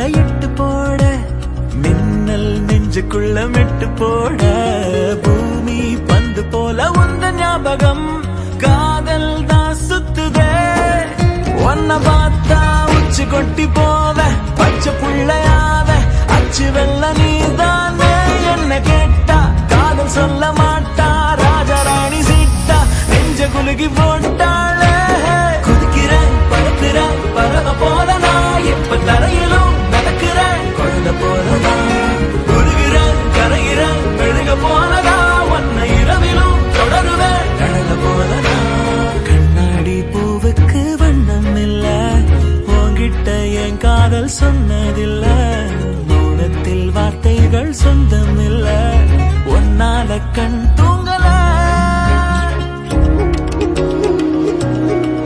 கண்ணுக்குள்ள எட்டு போட, மின்னல் நெஞ்சுக்குள்ள மெட்டு போட, பூமி பந்து போல உந்த ஞாபகம் காதல் தான் சுத்துதே. ஒன்ன பார்த்தா உச்சி கொட்டி போவ, பச்சை புள்ளையாவ, அச்சு வெள்ள நீதானே. என்ன கேட்டா காதல் சொல்ல மாட்டா, ராஜராணி சீட்டா நெஞ்ச குலுகி போட்டாளே. குதிக்கிறேன் படுக்கிறேன் பறவை போலனா, எப்ப தரையிலும் நடக்கிறேன் குழந்தை போலனா. உருகிறேன் கரைகிறேன் மெழுக போலதா, ஒன்ன இரவிலும் தொடருவேன் கடல போலனா. கண்ணாடி பூவுக்கு வண்ணம் இல்ல, உன்கிட்ட என் காதல் சொன்னதில்ல. மௌனத்தில் வார்த்தைகள் சொந்தம் இல்ல, ஒன்னால கண்